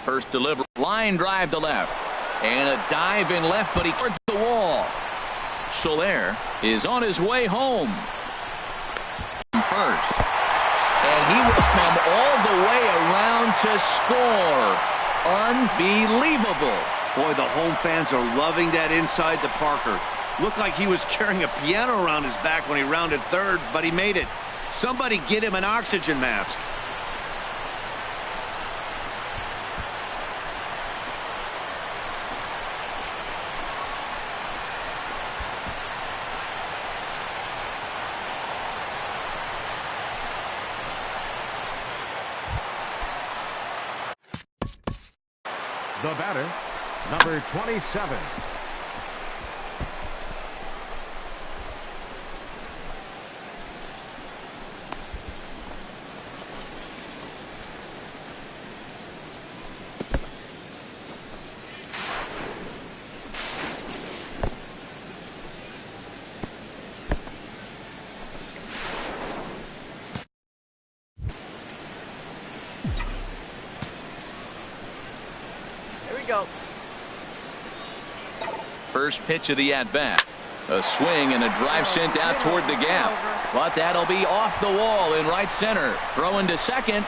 First delivery. Line drive to left. And a dive in left, but he towards the wall. Soler is on his way home. First. And he will come all the way around to score. Unbelievable. Boy, the home fans are loving that inside the Parker. Looked like he was carrying a piano around his back when he rounded third, but he made it. Somebody get him an oxygen mask. The batter, number 27. Go. First pitch of the at-bat. A swing and a drive sent out toward the gap. But that'll be off the wall in right center. Throwing to second.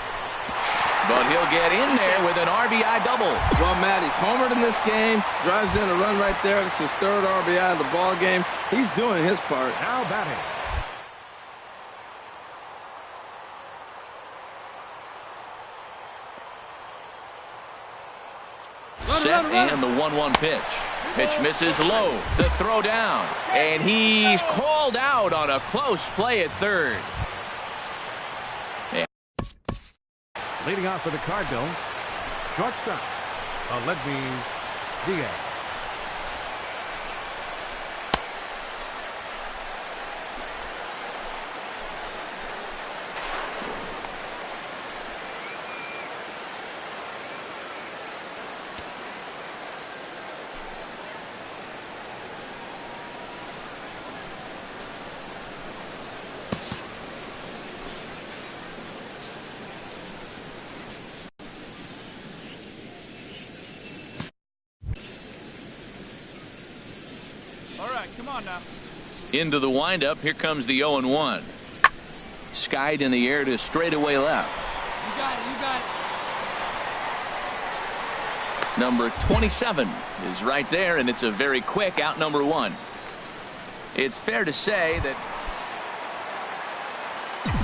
But he'll get in there with an RBI double. Well, Matt, he's homered in this game. Drives in a run right there. It's his third RBI of the ball game. He's doing his part. Now batting. Set and the 1-1 pitch. Pitch misses low. The throw down. And he's called out on a close play at third. And leading off for the Cardinals, shortstop, Aledmys Diaz. Come on now. Into the windup. Here comes the 0-1. Skied in the air to straightaway left. You got it. You got it. Number 27 is right there, and it's a very quick out number 1. It's fair to say that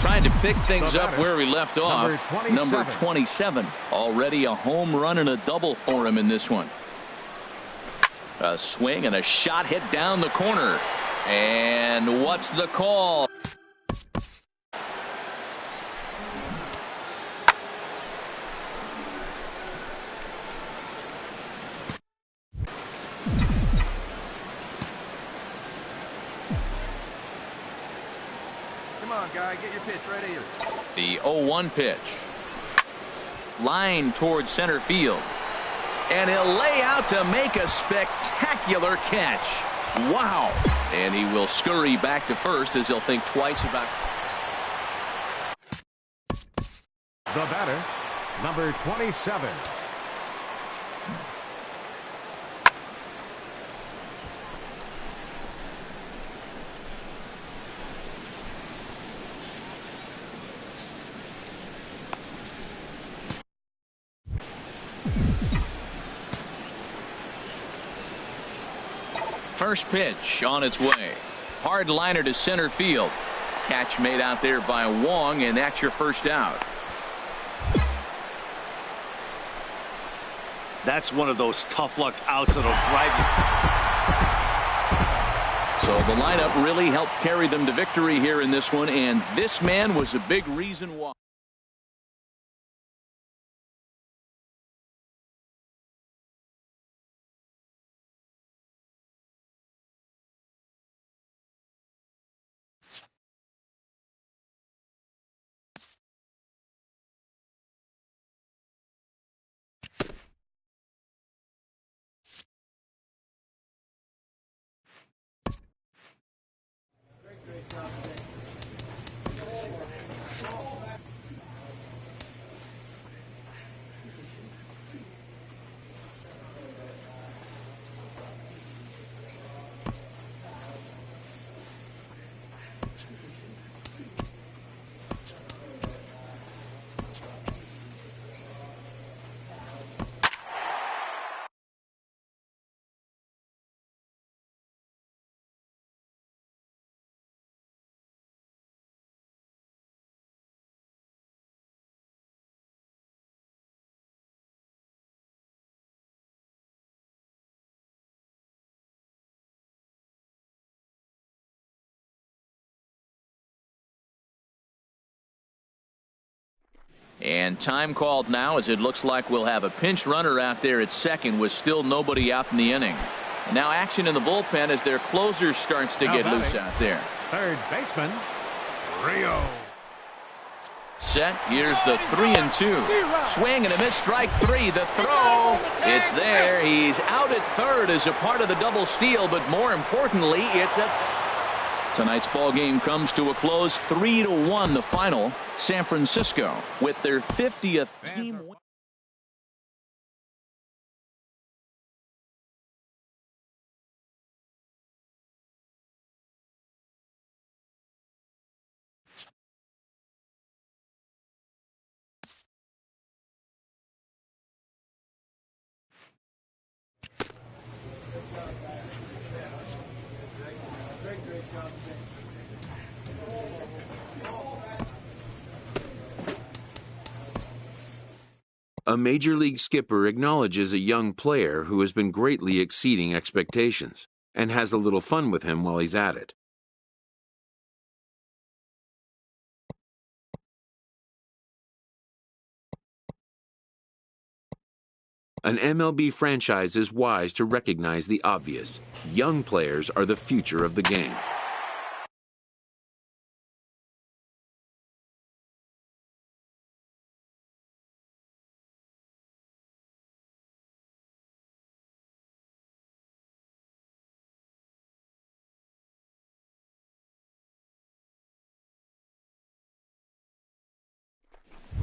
trying to pick things up where we left off. Number 27. Already a home run and a double for him in this one. A swing and a shot hit down the corner. And what's the call? Come on, guy, get your pitch right here. The 0-1 pitch. Line towards center field. And he'll lay out to make a spectacular catch. Wow. And he will scurry back to first as he'll think twice about. The batter, number 27. First pitch on its way. Hard liner to center field. Catch made out there by Wong, and that's your first out. That's one of those tough luck outs that'll drive you. So the lineup really helped carry them to victory here in this one, and this man was a big reason why. And time called now, as it looks like we'll have a pinch runner out there at second with still nobody out in the inning. And now action in the bullpen as their closer starts to get loose out there. Third baseman, Rio. Set. Here's the 3-2. Swing and a miss. Strike three. The throw. It's there. He's out at third as a part of the double steal, but more importantly, it's a... Tonight's ball game comes to a close. 3-1 the final. San Francisco with their 50th team win. A major league skipper acknowledges a young player who has been greatly exceeding expectations and has a little fun with him while he's at it. An MLB franchise is wise to recognize the obvious. Young players are the future of the game.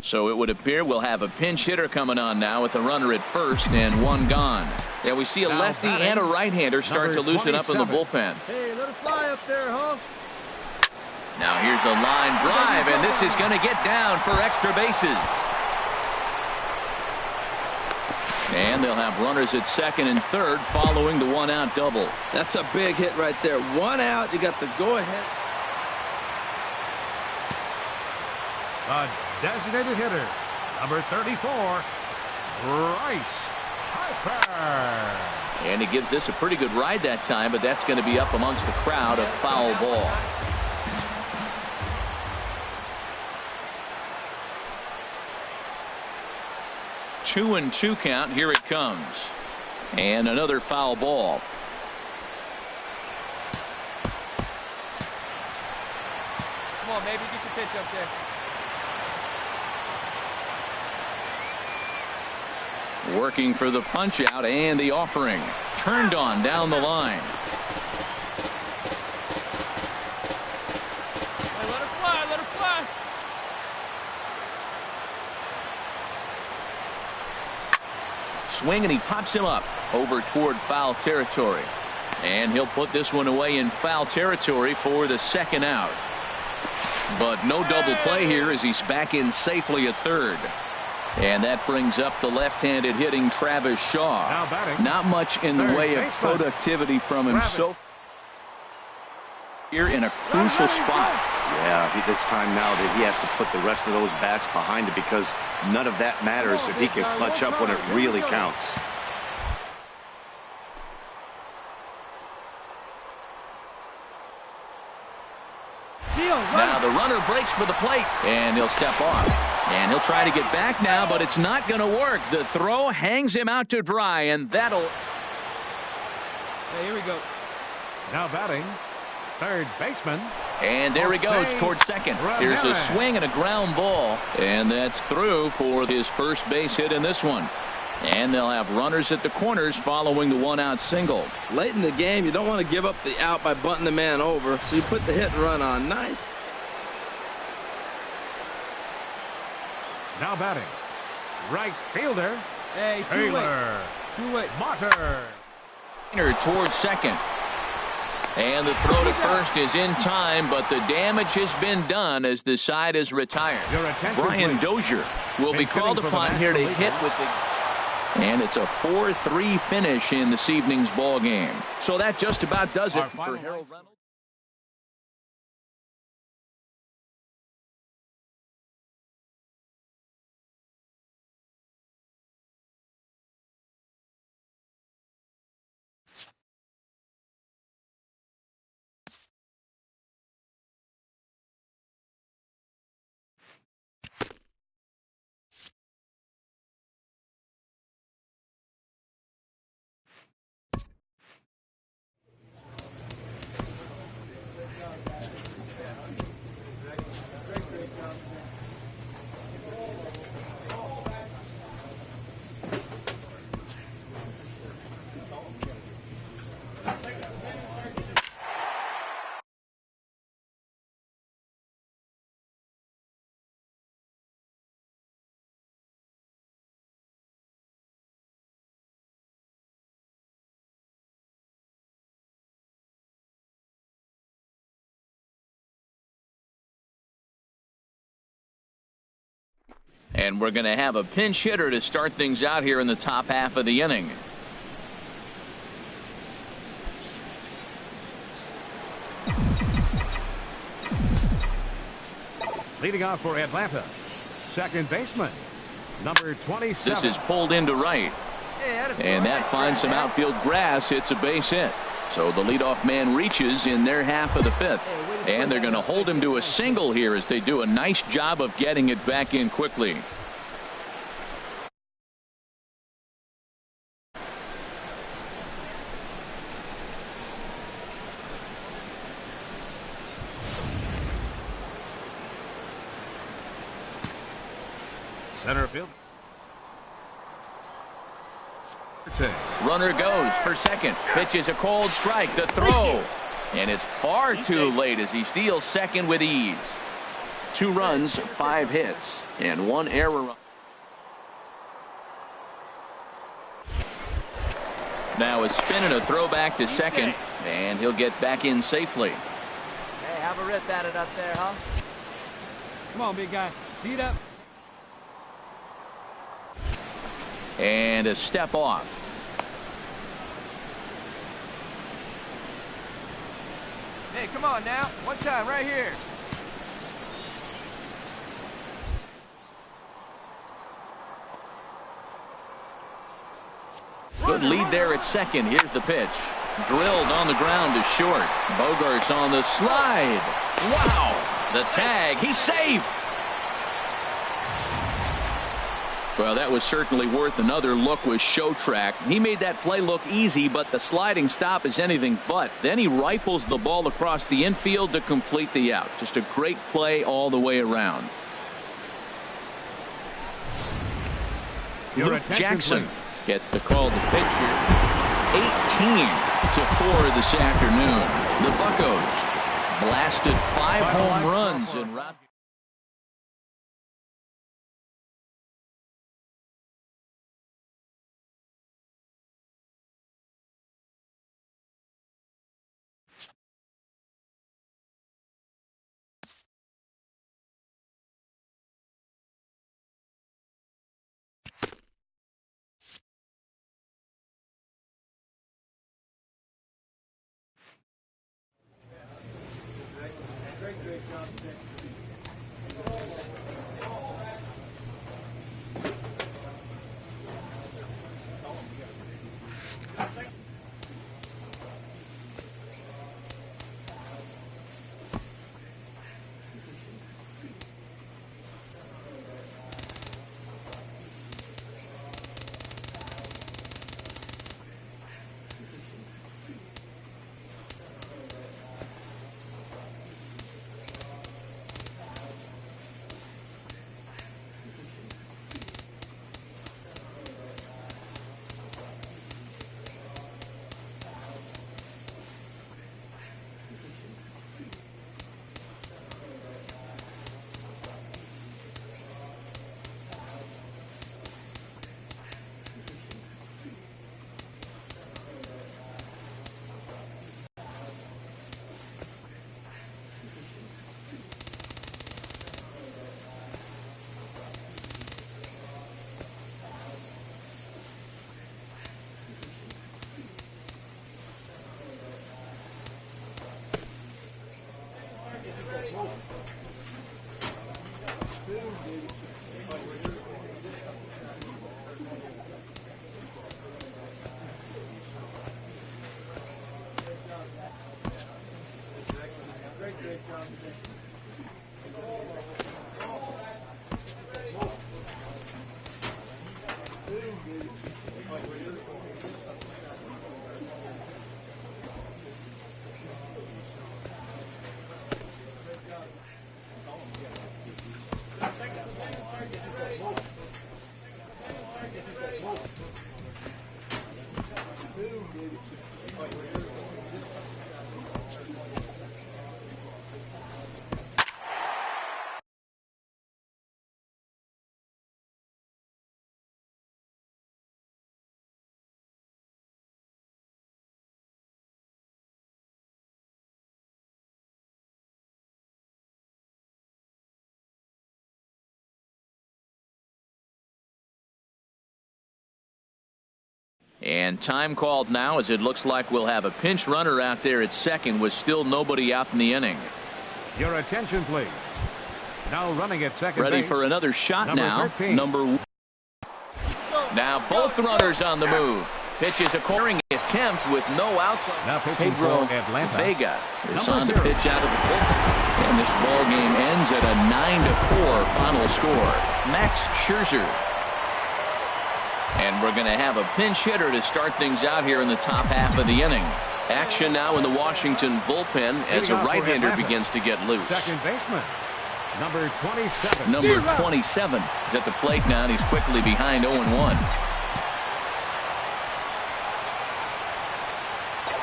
So it would appear we'll have a pinch hitter coming on now with a runner at first and one gone. Yeah, we see a lefty and a right-hander start to loosen up in the bullpen. Hey, let it fly up there, huh? Now here's a line drive, and this is going to get down for extra bases. And they'll have runners at second and third following the one-out double. That's a big hit right there. One out, you got the go-ahead. Designated hitter, number 34, Bryce Harper. And he gives this a pretty good ride that time, but that's going to be up amongst the crowd. A foul ball. Two and two count. Here it comes. And another foul ball. Come on, maybe get your pitch up there. Working for the punch out and the offering. Turned on down the line. Hey, let it fly, let it fly. Swing and he pops him up over toward foul territory. And he'll put this one away in foul territory for the second out. But no double play here as he's back in safely at third. And that brings up the left-handed hitting Travis Shaw. Not much in the way of productivity from him so here in a crucial spot. Yeah, it's time now that he has to put the rest of those bats behind it because none of that matters if he can clutch up when it really counts. Now the runner breaks for the plate, and he'll step off. And he'll try to get back now, but it's not going to work. The throw hangs him out to dry, and that'll... Hey, here we go. Now batting, third baseman. And there he goes towards second. Here's a swing and a ground ball, and that's through for his first base hit in this one. And they'll have runners at the corners following the one-out single. Late in the game, you don't want to give up the out by bunting the man over, so you put the hit and run on. Nice. Now batting, right fielder, Hey, Taylor. Too late. Motter. Towards second. And the throw to first is in time, but the damage has been done as the side is retired. Brian Dozier will be called upon here to hit with the... And it's a 4-3 finish in this evening's ball game. So that just about does it for Harold Reynolds. And we're going to have a pinch hitter to start things out here in the top half of the inning. Leading off for Atlanta, second baseman, number 27. This is pulled into right. And that finds some outfield grass. It's a base hit. So the leadoff man reaches in their half of the fifth. And they're going to hold him to a single here as they do a nice job of getting it back in quickly. Center field. Runner goes for second. Pitches a cold strike. The throw. And it's far too late as he steals second with ease. 2 runs, 5 hits, and 1 error. Now a spin and a throw back to second, and he'll get back in safely. Hey, have a rip at it up there, huh? Come on, big guy. Seat up. And a step off. Hey, come on now. One time right here. Good lead there at second. Here's the pitch. Drilled on the ground to short. Bogart's on the slide. Wow. The tag. He's safe. Well, that was certainly worth another look with Show Track. He made that play look easy, but the sliding stop is anything but. Then he rifles the ball across the infield to complete the out. Just a great play all the way around. Luke Jackson gets the call to pitch here. 18-4 this afternoon. The Buccos blasted 5 home runs in round. And time called now, as it looks like we'll have a pinch runner out there at second with still nobody out in the inning. Your attention, please. Now running at second Ready base, for another shot now. 13. Now both runners on the move. Pitch is a scoring attempt with no outs. Now pitching Pedro for Atlanta, Vega is number on to 0. pitch out of the bullpen. And this ball game ends at a 9-4 final score. Max Scherzer. And we're going to have a pinch hitter to start things out here in the top half of the inning. Action now in the Washington bullpen as a right-hander begins to get loose. Second baseman, number 27. Number 27 is at the plate now, and he's quickly behind 0-1.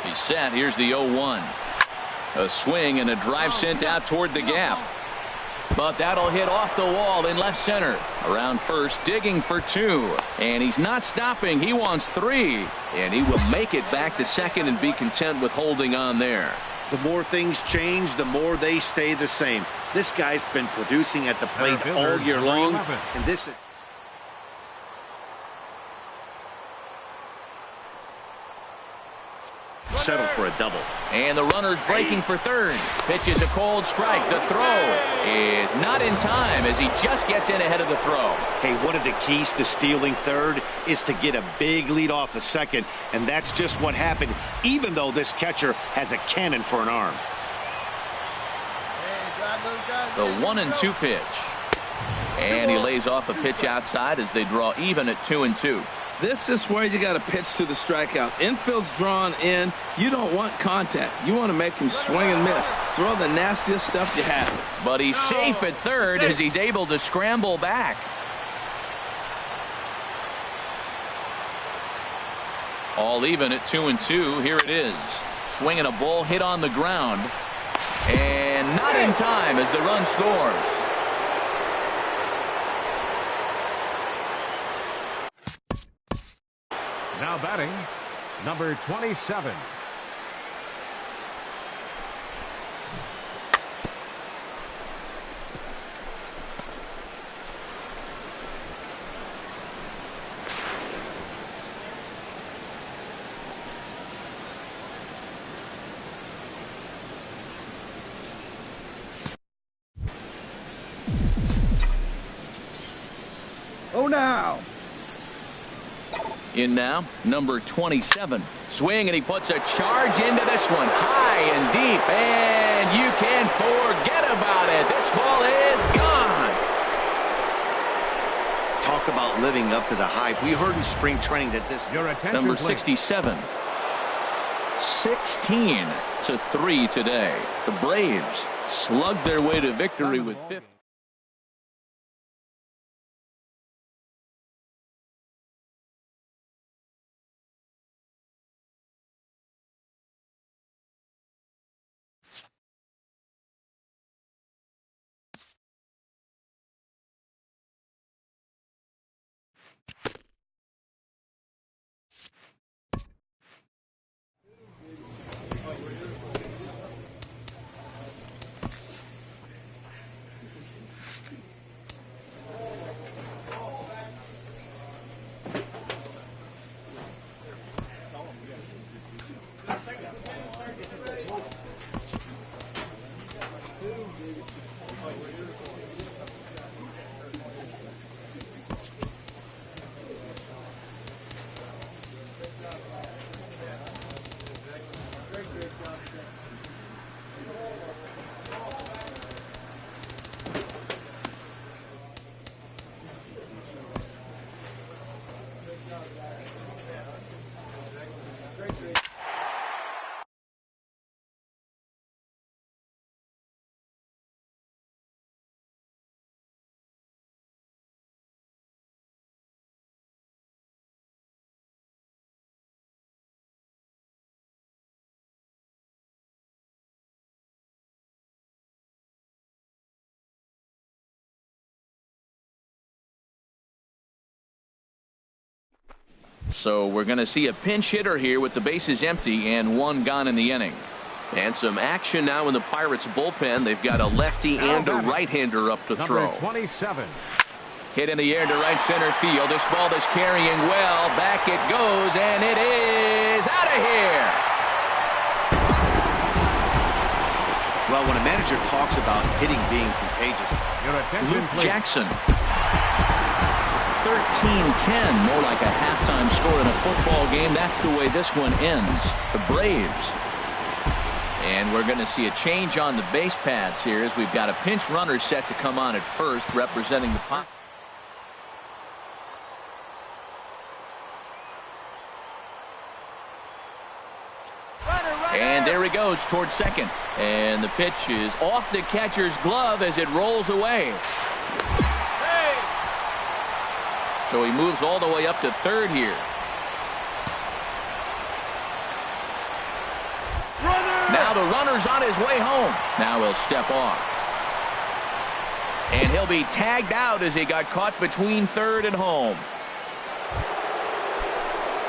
He's set. Here's the 0-1. A swing and a drive sent out toward the gap. But that'll hit off the wall in left center. Around first, digging for 2. And he's not stopping. He wants 3. And he will make it back to second and be content with holding on there. The more things change, the more they stay the same. This guy's been producing at the plate all year long. And this is... settle for a double. And the runner's breaking for third. Pitch is a cold strike. The throw is not in time as he just gets in ahead of the throw. Hey, one of the keys to stealing third is to get a big lead off a second, and that's just what happened, even though this catcher has a cannon for an arm. The 1-2 pitch. And he lays off a pitch outside as they draw even at 2-2. This is where you got to pitch to the strikeout. Infield's drawn in. You don't want contact. You want to make him swing and miss. Throw the nastiest stuff you have. But he's safe at third as he's able to scramble back. All even at 2-2. Here it is. Swinging a ball hit on the ground. And not in time as the run scores. Now batting, number 27. Oh, now. In now, number 27. Swing, and he puts a charge into this one. High and deep, and you can forget about it. This ball is gone. Talk about living up to the hype. We heard in spring training that this... Your attention, Number please. 67. 16-3 today. The Braves slugged their way to victory with 50. So we're going to see a pinch hitter here with the bases empty and 1 gone in the inning. And some action now in the Pirates bullpen. They've got a lefty and a right-hander up to throw. Number 27. Hit in the air to right center field. This ball is carrying well. Back it goes, and it is out of here. Well, when a manager talks about hitting being contagious, Luke Jackson. 13-10, more like a halftime score in a football game. That's the way this one ends. The Braves. And we're going to see a change on the base paths here as we've got a pinch runner set to come on at first, representing the pot. And there he goes towards second. And the pitch is off the catcher's glove as it rolls away. So he moves all the way up to third here. Now the runner's on his way home. Now he'll step off. And he'll be tagged out as he got caught between third and home.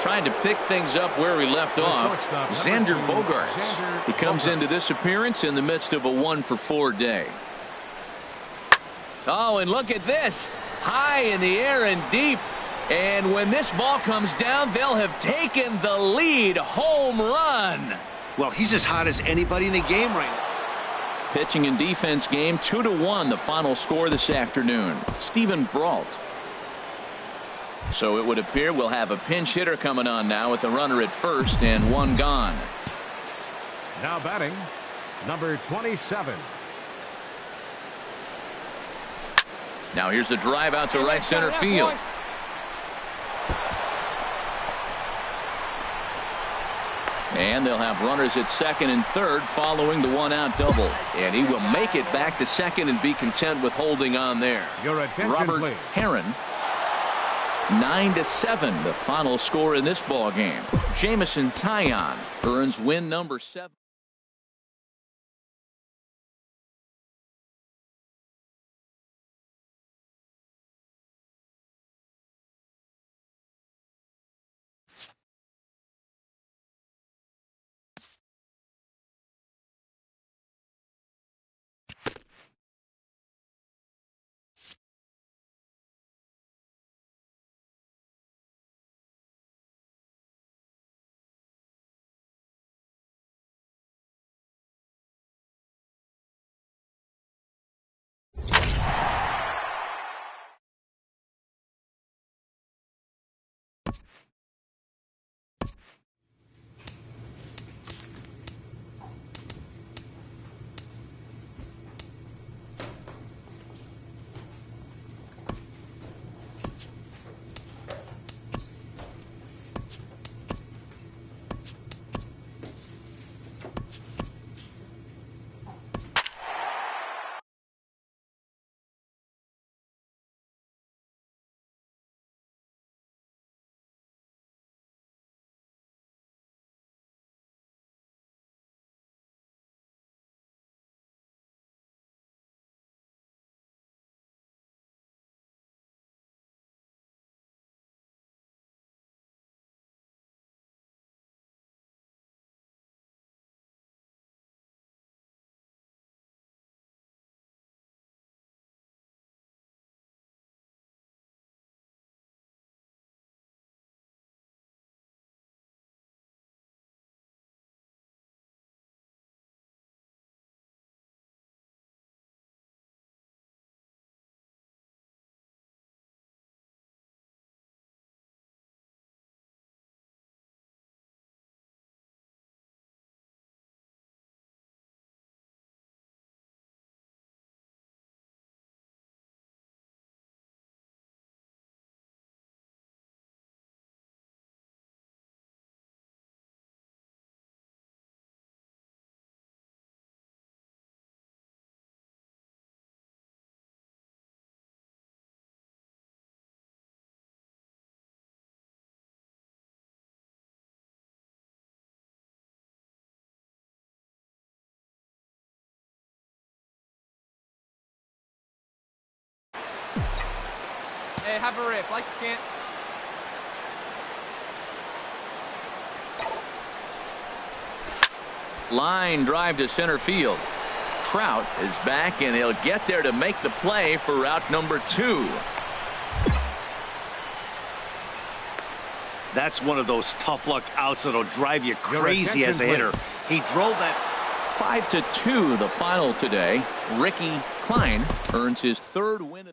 Trying to pick things up where he left off, Xander Bogaerts. He comes into this appearance in the midst of a 1-for-4 day. Oh, and look at this. High in the air and deep. And when this ball comes down, they'll have taken the lead. Home run. well, he's as hot as anybody in the game right now. Pitching and defense game, 2-1, the final score this afternoon. Stephen Brault. So it would appear we'll have a pinch hitter coming on now with a runner at first and one gone. Now batting, number 27. Now here's the drive out to right center field. And they'll have runners at second and third following the one-out double. And he will make it back to second and be content with holding on there. Robert please. Heron. 9-7, the final score in this ball game. Jamison Taillon earns win number 7. Hey, have a rip, like you can't. Line drive to center field. Trout is back, and he'll get there to make the play for route number 2. That's one of those tough luck outs that'll drive you crazy as a hitter. He drove that. 5-2 the final today. Ricky Klein earns his third win.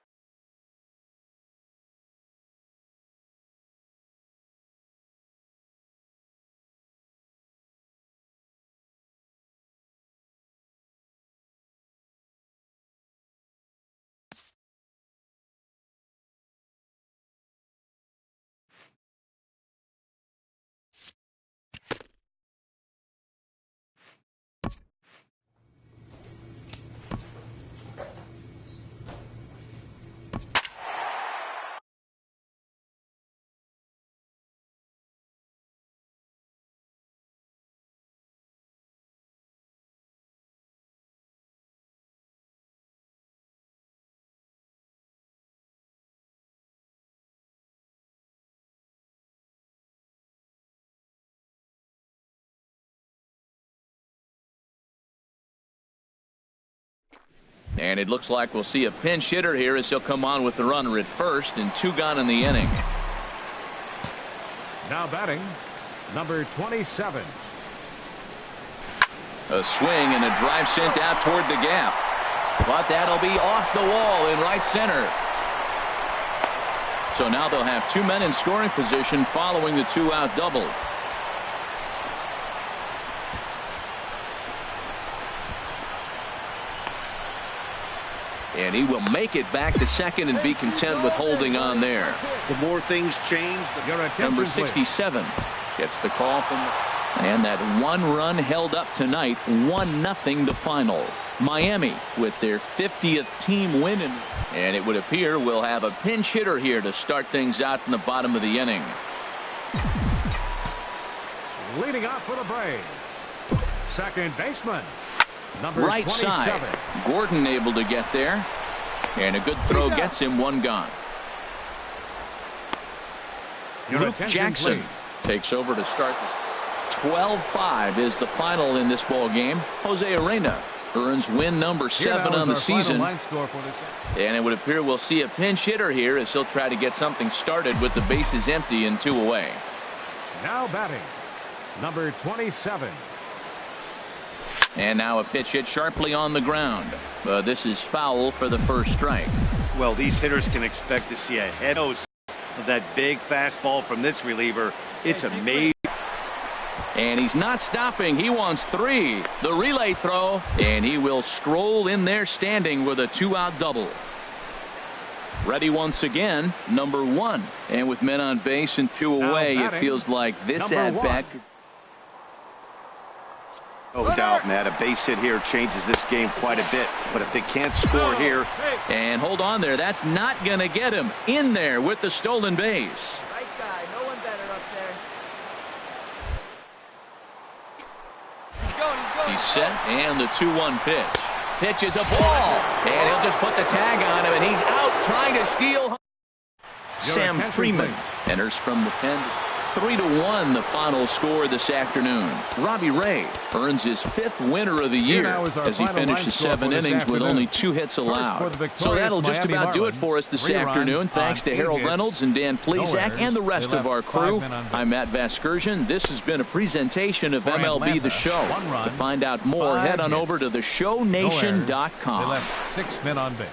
And it looks like we'll see a pinch hitter here as he'll come on with the runner at first and 2 gone in the inning. Now batting, number 27. A swing and a drive sent out toward the gap. But that'll be off the wall in right center. So now they'll have 2 men in scoring position following the 2-out double. And he will make it back to second and be content with holding on there. The more things change. Number 67 gets the call from. And that 1 run held up tonight. 1-0 the final. Miami with their 50th team win. And it would appear we'll have a pinch hitter here to start things out in the bottom of the inning. Leading off for the Braves, second baseman. Number Right 27. side. Gordon able to get there. And a good throw gets him 1 gone. Luke Jackson takes over to start this. 12-5 is the final in this ball game. Jose Arena earns win number 7 on the season. And it would appear we'll see a pinch hitter here as he'll try to get something started with the bases empty and 2 away. Now batting, number 27. And now a pitch hit sharply on the ground. This is foul for the first strike. Well, these hitters can expect to see a head of that big fastball from this reliever. It's amazing. And he's not stopping. He wants 3. The relay throw. And he will stroll in there standing with a 2-out double. Ready once again, number 1. And with men on base and 2 away, it feels like this at-bat. No doubt, Matt. A base hit here changes this game quite a bit. But if they can't score here. And hold on there. That's not going to get him in there with the stolen base. Right guy. No one better up there. He's set, and the 2-1 pitch. Pitch is a ball. And he'll just put the tag on him, and he's out trying to steal. Sam Freeman enters from the pen. 3-1 the final score this afternoon. Robbie Ray earns his 5th winner of the year as he finishes 7 innings with only 2 hits allowed. So that'll just about do it for us this afternoon. Thanks to Harold Reynolds and Dan Plesac and the rest of our crew. I'm Matt Vasgersian. This has been a presentation of MLB The Show. To find out more, head on over to theshownation.com. They left 6 men on base.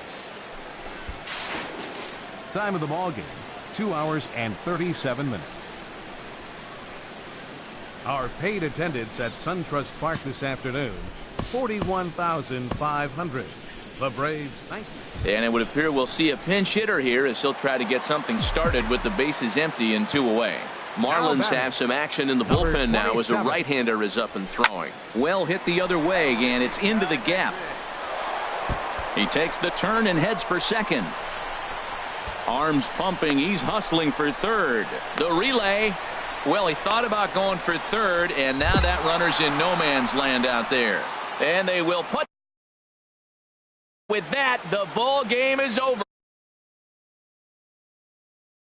Time of the ball game, 2 hours and 37 minutes. Our paid attendance at SunTrust Park this afternoon, 41,500. The Braves, thank you. And it would appear we'll see a pinch hitter here as he'll try to get something started with the bases empty and 2 away. Marlins have some action in the bullpen now as a right-hander is up and throwing. Well hit the other way, and it's into the gap. He takes the turn and heads for second. Arms pumping. He's hustling for third. The relay. Well, he thought about going for third, and now that runner's in no man's land out there. And they will put. With that, the ball game is over.